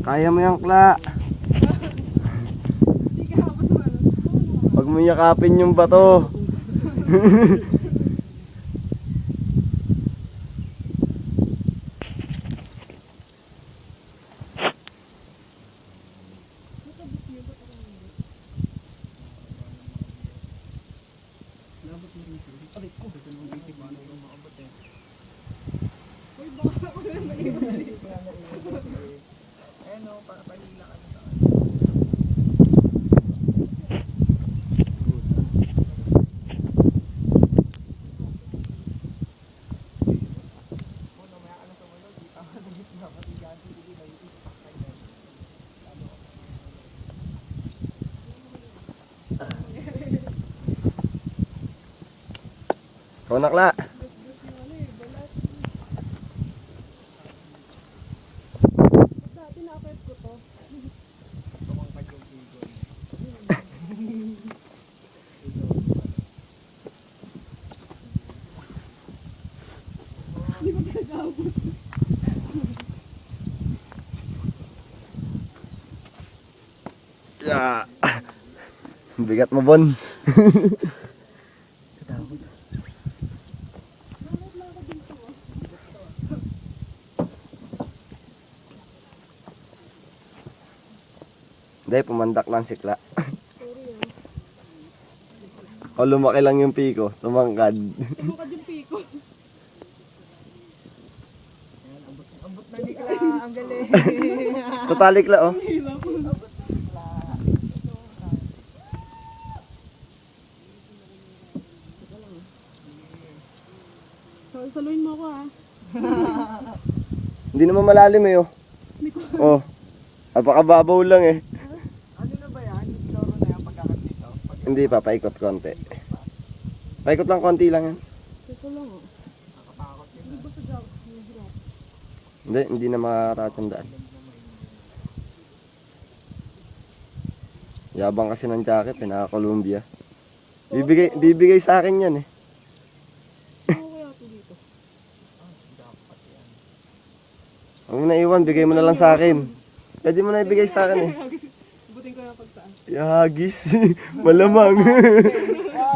Kaya mo yan, Kla. Pag mo yakapin yung bato. Ikaw na, Kla. Dati na-affect ko to. Hindi ko pinag-aabot. Yeah. Bigat mo, Bon. Hindi, pumandak lang si Kla. O lumaki lang yung piko, tumangkad. Tumukad yung piko. Abot na ni Kla, ang galing. Tutalik Kla, oh. Hirap. Saluin mo ako ha. Hindi naman malalim eh, oh. Oh, napakababaw lang eh. Ano na ba yan? Loro na yung pagkakat dito? Hindi pa, paikot konti. Paikot lang konti lang yan. Ito lang oh. Nakatakot yun. Hindi ba sa job? Hirap. Hindi na makatatandaan. Yabang kasi ng jacket, pinaka-Columbia. Bibigay sa akin yan eh. Ano kaya ito dito? Huwag mo na iwan, bigay mo na lang sa akin. Pwede mo na ibigay sa akin eh. Buting ko yung pagsaan. Yagis, malamang.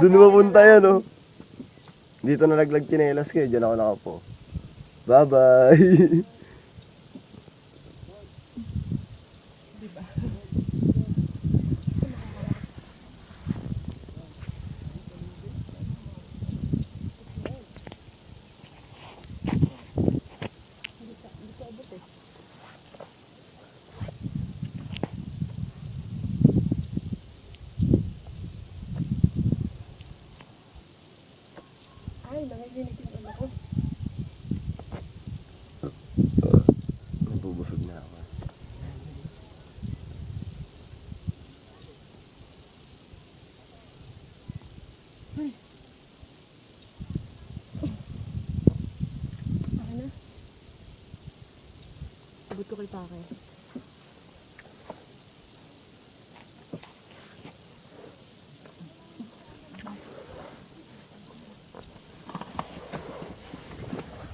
Doon mapunta yan oh. Dito na naglag tsinelas kayo, dyan ako nakapo. Bye-bye. Ay, nangiginig yung ano ko. Nabubusog na ako. Ano na? Abot ko kay Pakay.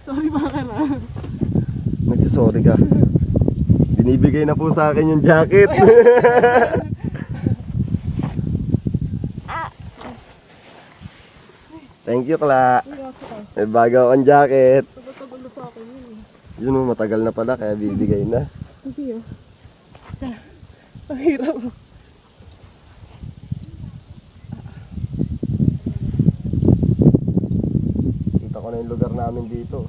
Sorry Pakay na. Nagsusorry ka. Binibigay na po sa akin yung jacket. Thank you, Kla. May bago akong jacket. Tagal na sa akin yun eh. Yun oh, matagal na pala kaya bibigay na. Hindi oh. Ang hirap. Kita ko na yung lugar namin dito.